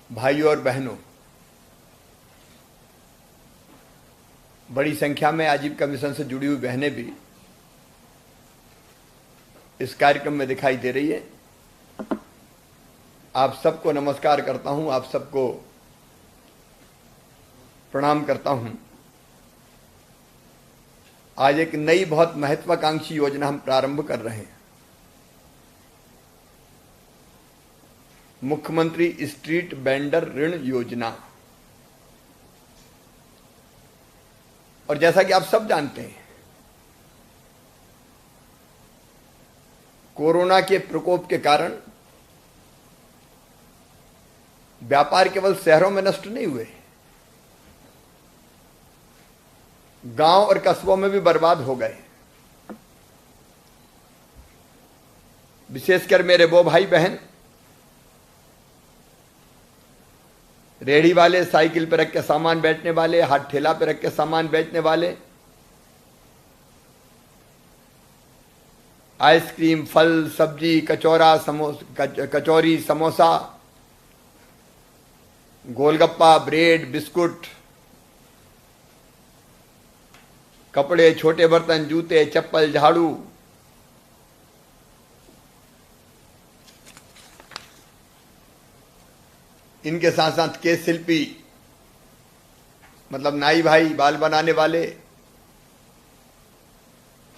भाइयों और बहनों, बड़ी संख्या में आजीविका मिशन से जुड़ी हुई बहनें भी इस कार्यक्रम में दिखाई दे रही है। आप सबको नमस्कार करता हूं, आप सबको प्रणाम करता हूं। आज एक नई बहुत महत्वाकांक्षी योजना हम प्रारंभ कर रहे हैं। मुख्यमंत्री स्ट्रीट वेंडर ऋण योजना। और जैसा कि आप सब जानते हैं, कोरोना के प्रकोप के कारण व्यापार केवल शहरों में नष्ट नहीं हुए, गांव और कस्बों में भी बर्बाद हो गए। विशेषकर मेरे वो भाई बहन रेहड़ी वाले, साइकिल पर रख के सामान बेचने वाले, हाथ ठेला पर रख के सामान बेचने वाले, आइसक्रीम, फल, सब्जी, कचौरी, समोसा, गोलगप्पा, ब्रेड, बिस्कुट, कपड़े, छोटे बर्तन, जूते, चप्पल, झाड़ू, इनके साथ साथ केश शिल्पी मतलब नाई भाई, बाल बनाने वाले,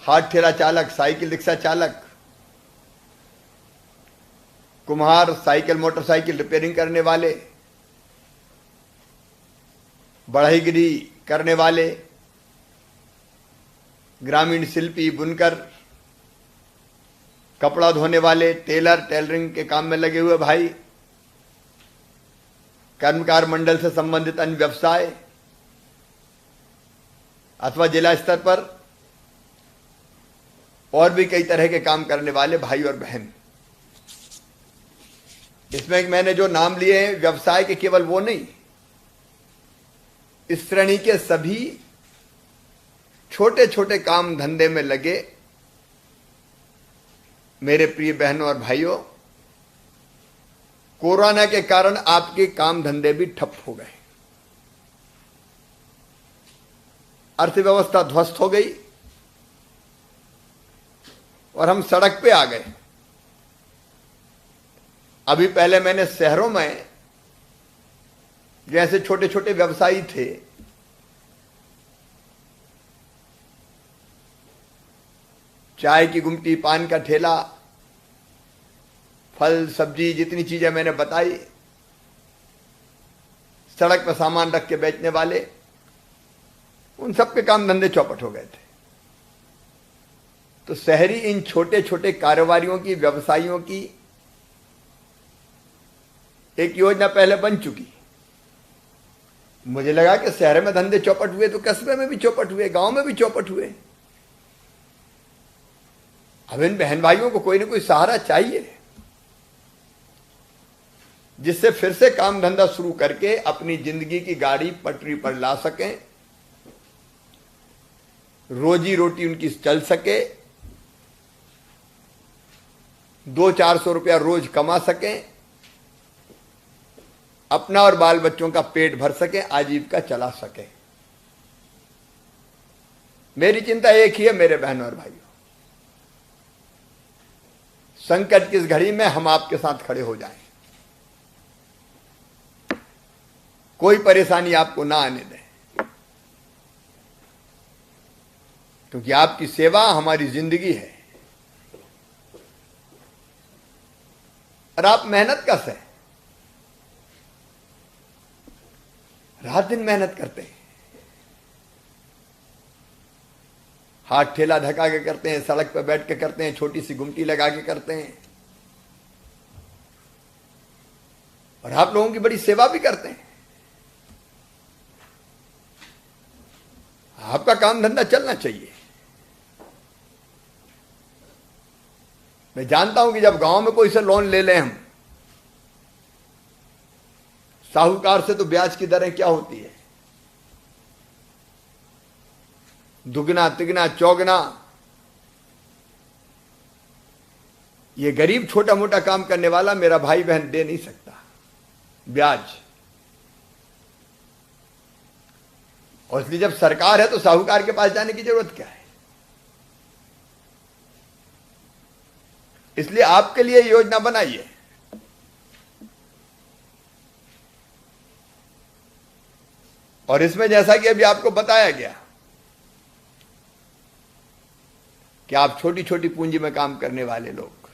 हाथ ठेला चालक, साइकिल रिक्शा चालक, कुम्हार, साइकिल मोटरसाइकिल रिपेयरिंग करने वाले, बढ़ईगिरी करने वाले, ग्रामीण शिल्पी, बुनकर, कपड़ा धोने वाले, टेलर, टेलरिंग के काम में लगे हुए भाई, कर्मकार मंडल से संबंधित अन्य व्यवसाय अथवा जिला स्तर पर और भी कई तरह के काम करने वाले भाई और बहन। इसमें मैंने जो नाम लिए हैं व्यवसाय के, केवल वो नहीं, इस श्रेणी के सभी छोटे छोटे काम धंधे में लगे मेरे प्रिय बहनों और भाइयों, कोरोना के कारण आपके काम धंधे भी ठप हो गए, अर्थव्यवस्था ध्वस्त हो गई और हम सड़क पे आ गए। अभी पहले मैंने शहरों में जैसे छोटे छोटे व्यवसायी थे, चाय की गुमटी, पान का ठेला, फल सब्जी, जितनी चीजें मैंने बताई, सड़क पर सामान रख के बेचने वाले, उन सब के काम धंधे चौपट हो गए थे। तो शहरी इन छोटे छोटे कारोबारियों की, व्यवसायियों की एक योजना पहले बन चुकी। मुझे लगा कि शहर में धंधे चौपट हुए तो कस्बे में भी चौपट हुए, गांव में भी चौपट हुए। अब इन बहन भाइयों को कोई ना कोई सहारा चाहिए जिससे फिर से काम धंधा शुरू करके अपनी जिंदगी की गाड़ी पटरी पर ला सकें, रोजी रोटी उनकी चल सके, 200-400 रुपया रोज कमा सकें, अपना और बाल बच्चों का पेट भर सके, आजीविका चला सके। मेरी चिंता एक ही है मेरे बहनों और भाइयों, संकट की इस घड़ी में हम आपके साथ खड़े हो जाएं, कोई परेशानी आपको ना आने दें, क्योंकि आपकी सेवा हमारी जिंदगी है। और आप मेहनत कस है, रात दिन मेहनत करते हैं, हाथ ठेला धका के करते हैं, सड़क पर बैठ के करते हैं, छोटी सी गुमटी लगा के करते हैं, और आप लोगों की बड़ी सेवा भी करते हैं। आपका काम धंधा चलना चाहिए। मैं जानता हूं कि जब गांव में कोई से लोन ले लें हम, साहूकार से, तो ब्याज की दरें क्या होती है, दुगना तिगना चौगना। ये गरीब छोटा मोटा काम करने वाला मेरा भाई बहन दे नहीं सकता, ब्याज। और इसलिए जब सरकार है तो साहूकार के पास जाने की जरूरत क्या है। इसलिए आपके लिए योजना बनाइए। और इसमें जैसा कि अभी आपको बताया गया कि आप छोटी छोटी पूंजी में काम करने वाले लोग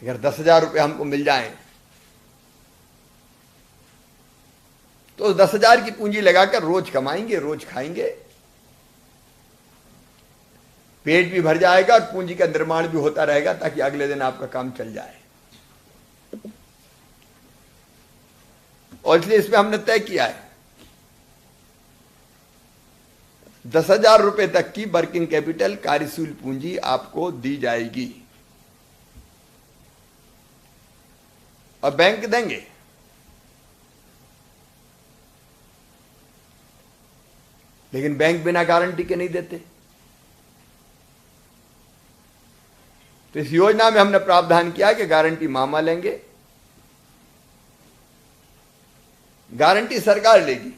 अगर 10,000 रुपये हमको मिल जाएं तो उस 10,000 की पूंजी लगाकर रोज कमाएंगे, रोज खाएंगे, पेट भी भर जाएगा और पूंजी का निर्माण भी होता रहेगा ताकि अगले दिन आपका काम चल जाए। और इसलिए इसमें हमने तय किया है 10,000 रुपए तक की वर्किंग कैपिटल कार्यशील पूंजी आपको दी जाएगी और बैंक देंगे। लेकिन बैंक बिना गारंटी के नहीं देते। तो इस योजना में हमने प्रावधान किया कि गारंटी मामा लेंगे, गारंटी सरकार लेगी।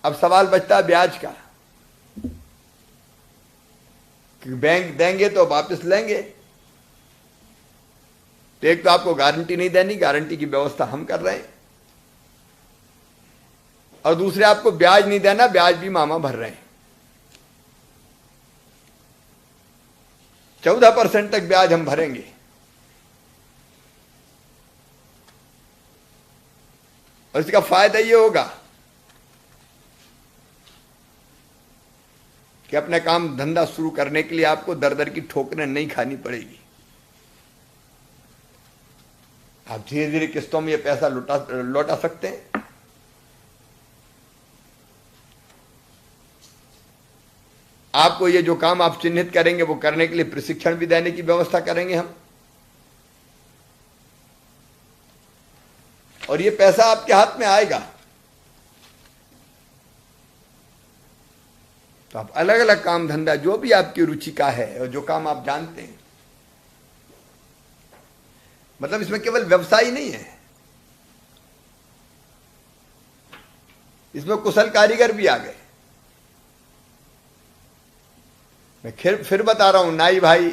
अब सवाल बचता है ब्याज का कि बैंक देंगे तो वापस लेंगे। तो एक तो आपको गारंटी नहीं देनी, गारंटी की व्यवस्था हम कर रहे हैं, और दूसरे आपको ब्याज नहीं देना, ब्याज भी मामा भर रहे हैं। 14% तक ब्याज हम भरेंगे। और इसका फायदा ये होगा कि अपने काम धंधा शुरू करने के लिए आपको दर दर की ठोकरें नहीं खानी पड़ेगी। आप धीरे धीरे किस्तों में ये पैसा लौटा सकते हैं। आपको ये जो काम आप चिन्हित करेंगे वो करने के लिए प्रशिक्षण भी देने की व्यवस्था करेंगे हम। और ये पैसा आपके हाथ में आएगा तो आप अलग अलग काम धंधा जो भी आपकी रुचि का है और जो काम आप जानते हैं, मतलब इसमें केवल व्यवसाय नहीं है, इसमें कुशल कारीगर भी आ गए। मैं फिर बता रहा हूं, नाई भाई,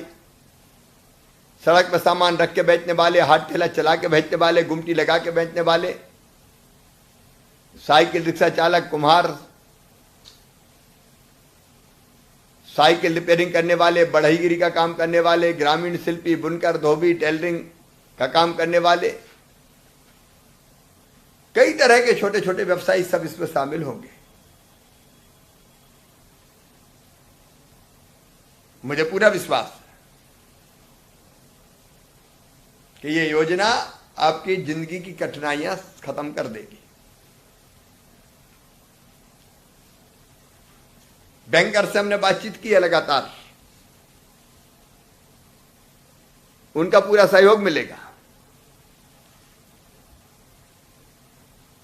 सड़क पर सामान रख के बेचने वाले, हाथ ठेला चला के बेचने वाले, गुमटी लगा के बेचने वाले, साइकिल रिक्शा चालक, कुम्हार, साइकिल रिपेयरिंग करने वाले, बढ़ईगिरी का काम करने वाले, ग्रामीण शिल्पी, बुनकर, धोबी, टेलरिंग का काम करने वाले, कई तरह के छोटे छोटे व्यवसायी सब इसमें शामिल होंगे। मुझे पूरा विश्वास है कि ये योजना आपकी जिंदगी की कठिनाइयां खत्म कर देगी। बैंकर से हमने बातचीत की है लगातार, उनका पूरा सहयोग मिलेगा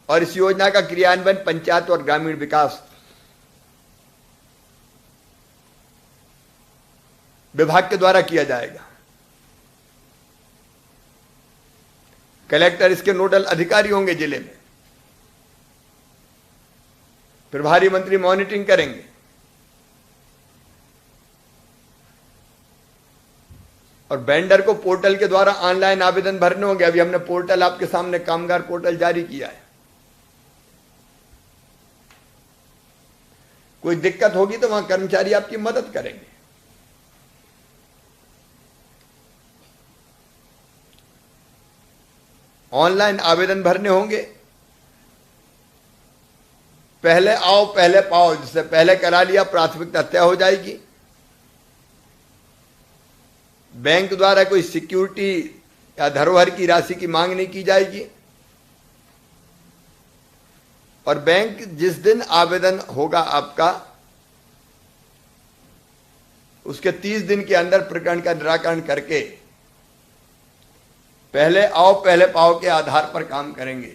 और इस योजना का क्रियान्वयन पंचायत और ग्रामीण विकास विभाग के द्वारा किया जाएगा। कलेक्टर इसके नोडल अधिकारी होंगे जिले में, प्रभारी मंत्री मॉनिटरिंग करेंगे और वेंडर को पोर्टल के द्वारा ऑनलाइन आवेदन भरने होंगे। अभी हमने पोर्टल आपके सामने कामगार पोर्टल जारी किया है। कोई दिक्कत होगी तो वहां कर्मचारी आपकी मदद करेंगे। ऑनलाइन आवेदन भरने होंगे। पहले आओ पहले पाओ, जिससे पहले करा लिया प्राथमिकता तय हो जाएगी। बैंक द्वारा कोई सिक्योरिटी या धरोहर की राशि की मांग नहीं की जाएगी और बैंक जिस दिन आवेदन होगा आपका, उसके 30 दिन के अंदर प्रकरण का निराकरण करके पहले आओ पहले पाओ के आधार पर काम करेंगे।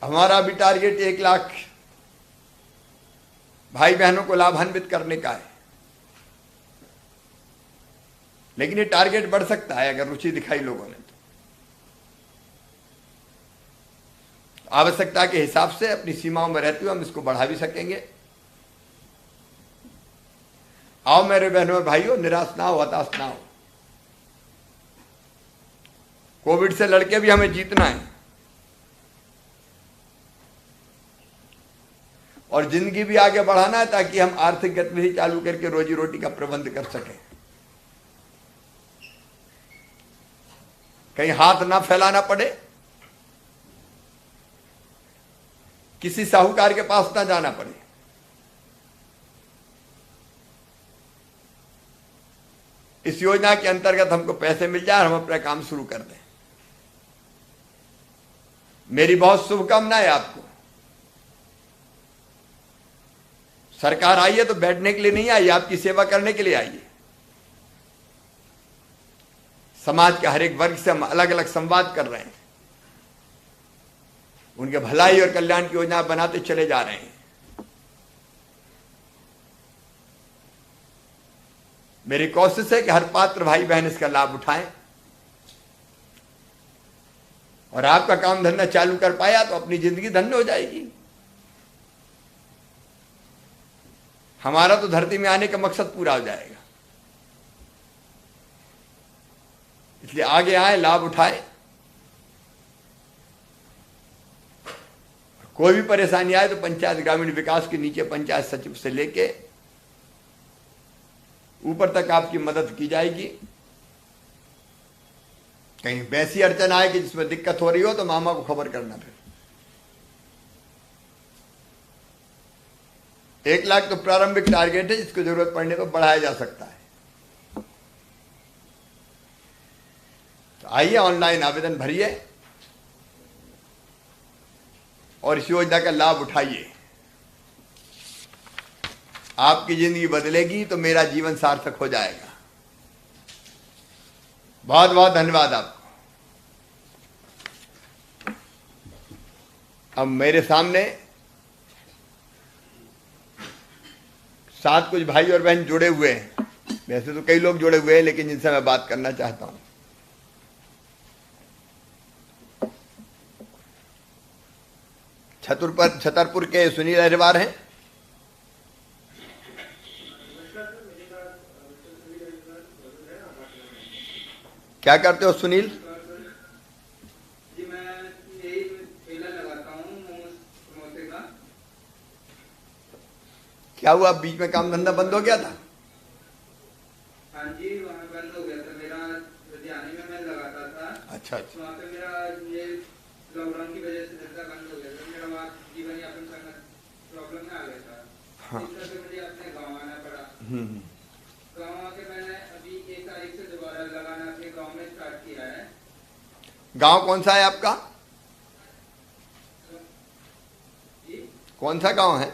हमारा भी टारगेट 1 लाख भाई बहनों को लाभान्वित करने का है। लेकिन ये टारगेट बढ़ सकता है अगर रुचि दिखाई लोगों ने तो। आवश्यकता के हिसाब से अपनी सीमाओं में रहते हुए हम इसको बढ़ा भी सकेंगे। आओ मेरे बहनों और भाइयों, निराश ना हो, हताश ना हो। कोविड से लड़के भी हमें जीतना है और जिंदगी भी आगे बढ़ाना है ताकि हम आर्थिक गतिविधि चालू करके रोजी रोटी का प्रबंध कर सकें। कहीं हाथ ना फैलाना पड़े, किसी साहूकार के पास ना जाना पड़े। इस योजना के अंतर्गत हमको पैसे मिल जाए और हम अपना काम शुरू कर दें। मेरी बहुत शुभकामनाएं आपको। सरकार आई है तो बैठने के लिए नहीं आई, आपकी सेवा करने के लिए आई है। समाज के हर एक वर्ग से हम अलग अलग संवाद कर रहे हैं, उनके भलाई और कल्याण की योजना बनाते चले जा रहे हैं। मेरी कोशिश है कि हर पात्र भाई बहन इसका लाभ उठाएं और आपका काम धंधा चालू कर पाया तो अपनी जिंदगी धन्य हो जाएगी। हमारा तो धरती में आने का मकसद पूरा हो जाएगा। इसलिए आगे आए, लाभ उठाए। कोई भी परेशानी आए तो पंचायत ग्रामीण विकास के नीचे पंचायत सचिव से लेके ऊपर तक आपकी मदद की जाएगी। कहीं वैसी अड़चन आए कि जिसमें दिक्कत हो रही हो तो मामा को खबर करना। फिर 1 लाख तो प्रारंभिक टारगेट है, जिसको जरूरत पड़ने पर बढ़ाया जा सकता है। तो आइए, ऑनलाइन आवेदन भरिए और इस योजना का लाभ उठाइए। आपकी जिंदगी बदलेगी तो मेरा जीवन सार्थक हो जाएगा। बहुत बहुत धन्यवाद आपको। अब मेरे सामने 7 कुछ भाई और बहन जुड़े हुए हैं। वैसे तो कई लोग जुड़े हुए हैं, लेकिन जिनसे मैं बात करना चाहता हूं। छतरपुर के सुनील अहिरवार हैं। क्या करते हो सुनील? जी मैं यही ठेला लगाता हूँ समोसे का। क्या हुआ, बीच में काम धंधा बंद हो गया था? हाँ जी, वहाँ बंद हो गया था मेरा। लुधियाने में मैं लगाता था। अच्छा। वहाँ पे मेरा ये लॉकडाउन की वजह से धंधा बंद हो गया था। मेरा वहाँ जीवन यापन करना प्रॉब्लम में आ गया था। हाँ। इस तरह से मुझे अपने गाँव आना पड़ा। गाँव आके मैंने अभी 1 तारीख से दोबारा लगाना अपने गाँव में स्टार्ट किया है। गांव कौन सा है आपका? जी कौन सा गांव है?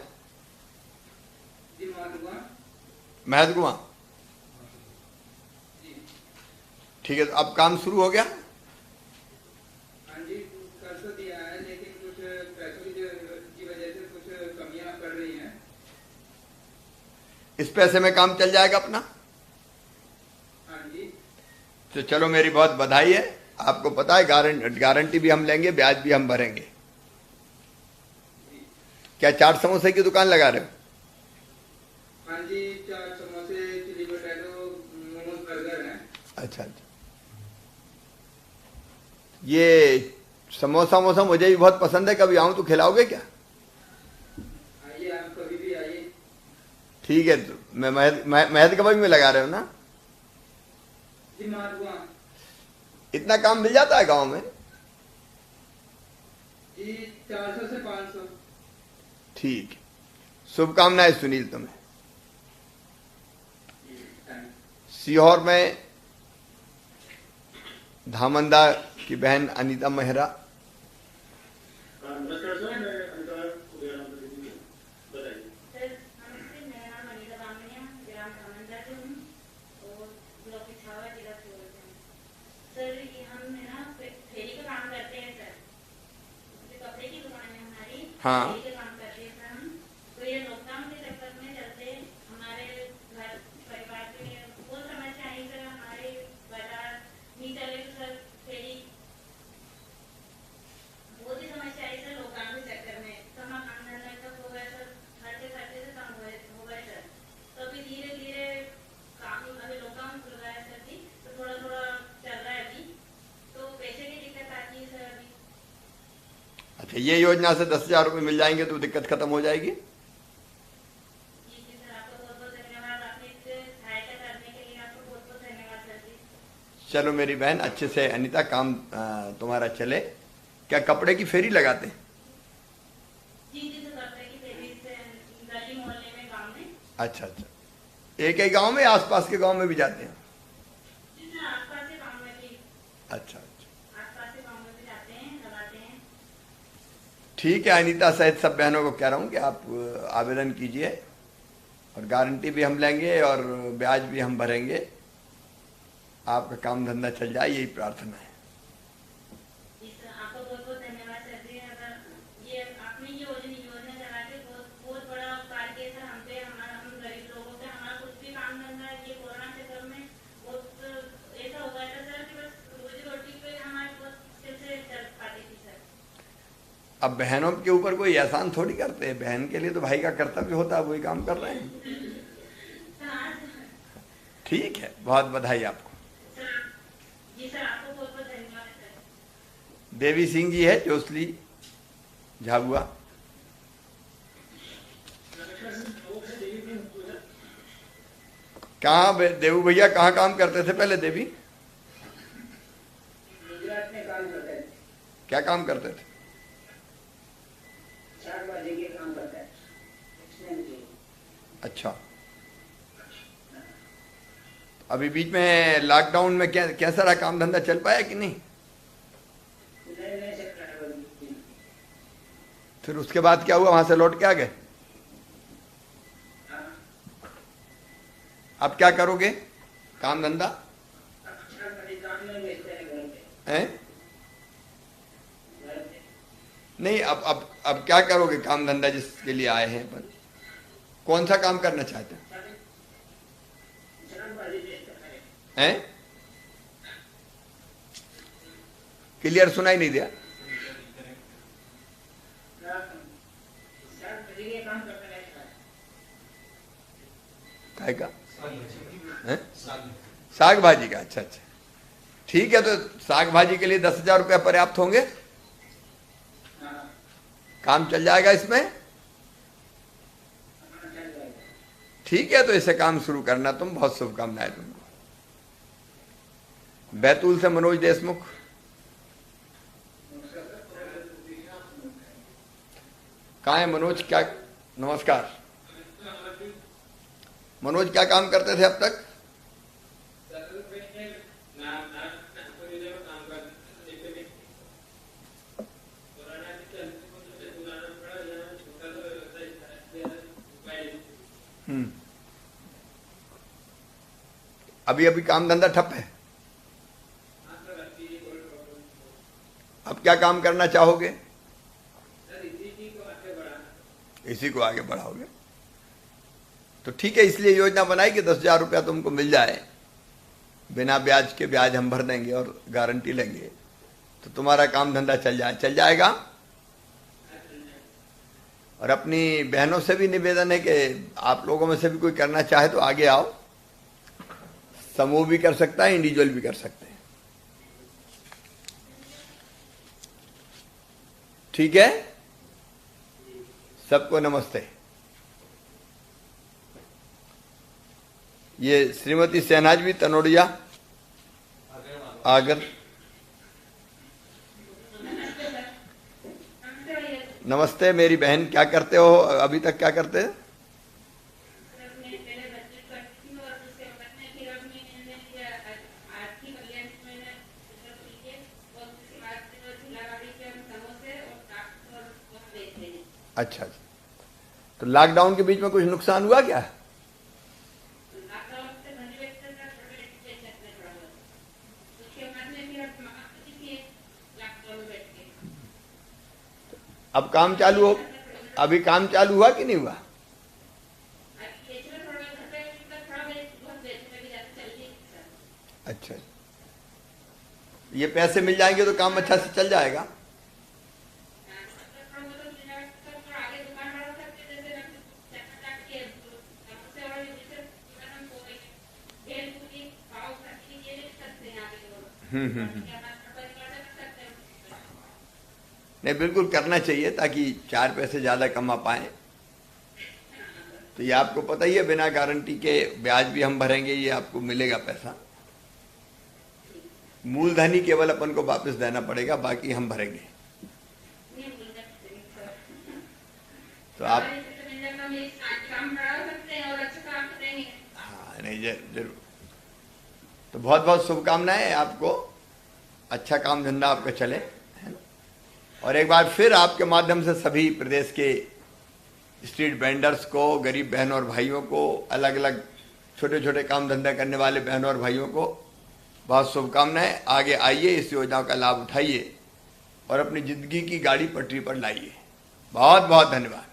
जी महदगुआ। जी ठीक है, तो अब काम शुरू हो गया? हाँ जी, कर तो दिया है, लेकिन कुछ पैसों की वजह से कुछ कमियां पड़ रही हैं। इस पैसे में काम चल जाएगा अपना? हाँ जी। तो चलो, मेरी बहुत बधाई है। आपको पता है गारंटी भी हम लेंगे, ब्याज भी हम भरेंगे। क्या चाट समोसे की दुकान लगा रहे हो? हाँ जी, चाट समोसे, चिली पोटैटो, मोमोज, बर्गर हैं। अच्छा। ये समोसा मुझे भी बहुत पसंद है। कभी आऊं तो खिलाओगे क्या? आइए, आप कभी भी आइए। ठीक है। तो मैं महदगवा में लगा रहे हो ना? जी माधुआ। इतना काम मिल जाता है गांव में? जी 400 से 500। ठीक। शुभकामनाएं सुनील तुम्हें। सीहोर में धामंदा की बहन अनीता मेहरा। नमस्कार सर, मैं अनीता उदयराम प्रतिनिधि बताइए। सर नमस्ते, मेरा नाम अनीता बामनिया, ग्राम धामंदा से हूँ और ब्लॉक पिछावा, जिला सीहोर से हूँ। सर ये हम है ना फेरी का काम करते हैं सर। जो कपड़े की दुकान है हमारी, हाँ। फेरी का काम करते हैं सर हम। तो ये लॉकडाउन के चक्कर अच्छा, ये योजना से 10,000 रुपये मिल जाएंगे तो दिक्कत खत्म हो जाएगी। जी जी सर, आपको बहुत बहुत धन्यवाद। आपने इतने सहायता करने के लिए आपको बहुत बहुत धन्यवाद सर जी। चलो मेरी बहन, अच्छे से अनीता काम तुम्हारा चले। क्या कपड़े की फेरी लगाते हैं? जी जी सर, करते हैं कि देवी से गली मोहल्ले में, गाँव में। अच्छा अच्छा, एक ही गांव में, आसपास के गांव में भी जाते हैं? जी सर, आसपास के गाँव में भी, अच्छा अच्छा, आसपास के गाँव में भी जाते हैं, लगाते हैं। ठीक है। अनीता सहित सब बहनों को कह रहा हूँ कि आप आवेदन कीजिए और गारंटी भी हम लेंगे और ब्याज भी हम भरेंगे। आपका काम धंधा चल जाए, यही प्रार्थना है। जी सर, आपका बहुत बहुत धन्यवाद सर जी। अगर ये आपने ये योजना चला के बहुत बहुत बड़ा उपकार किया सर हम पे, हमारा, हम गरीब लोगों पे। हमारा कुछ भी काम धंधा ये कोरोना चक्कर में बहुत ऐसा हो गया था सर कि बस रोजी रोटी पे हमारी बहुत मुश्किल से चल पाती थी सर। अब बहनों के ऊपर कोई एहसान थोड़ी करते हैं, बहन के लिए तो भाई का कर्तव्य होता है, वही काम कर रहे हैं। सर आज ठीक है, बहुत बधाई आपको। सर, जी सर, आपको बहुत बहुत धन्यवाद सर। देवी सिंह जी है, जोसली झाबुआ। कहाँ देवू भैया कहाँ काम करते थे पहले देवी? गुजरात में काम करते हैं, क्या काम करते थे? शाकभाजी के काम करते हैं, एक्सटेंड के। अच्छा, अभी बीच में लॉकडाउन में कैसा रहा, काम धंधा चल पाया कि नहीं? नहीं सकता है वो। फिर उसके बाद क्या हुआ, वहां से लौट के आ गए? हाँ, अब क्या करोगे, काम धंधा अब शाकभाजी काम में बेचते हैं घर पे, है? घर पे। नहीं, अब क्या करोगे, काम धंधा जिसके लिए आए हैं अपन, कौन सा काम करना चाहते हैं? शाकभाजी बेचते हैं। हैं? क्लियर सुनाई नहीं दिया। शाकभाजी के काम करते हैं। काय का? हैं? साग भाजी का। अच्छा अच्छा, ठीक है। तो साग भाजी के लिए 10,000 रुपया पर्याप्त होंगे, हाँ, काम चल जाएगा इसमें। चल जाएगा। ठीक है, तो इसे काम शुरू करना तुम, बहुत शुभकामनाएं तुमको। बैतूल से मनोज देशमुख। कहाँ है मनोज? क्या, नमस्कार मनोज, क्या काम करते थे अब तक? अभी अभी काम धंधा ठप है। अब क्या काम करना चाहोगे? इसी को आगे बढ़ाओगे, तो ठीक है। इसलिए योजना बनाई कि 10,000 रुपया तुमको मिल जाए, बिना ब्याज के, ब्याज हम भर देंगे और गारंटी लेंगे, तो तुम्हारा काम धंधा चल जाएगा। और अपनी बहनों से भी निवेदन है कि आप लोगों में से भी कोई करना चाहे तो आगे आओ। समूह भी कर सकता है, इंडिविजुअल भी कर सकते हैं। ठीक है, सबको नमस्ते। ये श्रीमती शहनाज भी तनोड़िया आगर। नमस्ते मेरी बहन, क्या करते हो अभी तक, क्या करते हैं? अच्छा, तो लॉकडाउन के बीच में कुछ नुकसान हुआ क्या? अब काम चालू हो, अभी काम चालू हुआ कि नहीं हुआ? अच्छा, ये पैसे मिल जाएंगे तो काम अच्छा से चल जाएगा। नहीं, बिल्कुल करना चाहिए ताकि 4 पैसे ज्यादा कमा पाए। तो ये आपको पता ही है, बिना गारंटी के ब्याज भी हम भरेंगे, ये आपको मिलेगा पैसा। मूलधन ही केवल अपन को वापस देना पड़ेगा, बाकी हम भरेंगे। तो आप हाँ नहीं, जरूर। तो बहुत बहुत शुभकामनाएं आपको, अच्छा काम धंधा आपका चले, है ना। और एक बार फिर आपके माध्यम से सभी प्रदेश के स्ट्रीट वेंडर्स को, गरीब बहनों और भाइयों को, अलग अलग छोटे छोटे काम धंधा करने वाले बहनों और भाइयों को बहुत शुभकामनाएं। आगे आइए, इस योजना का लाभ उठाइए और अपनी जिंदगी की गाड़ी पटरी पर लाइए। बहुत बहुत धन्यवाद।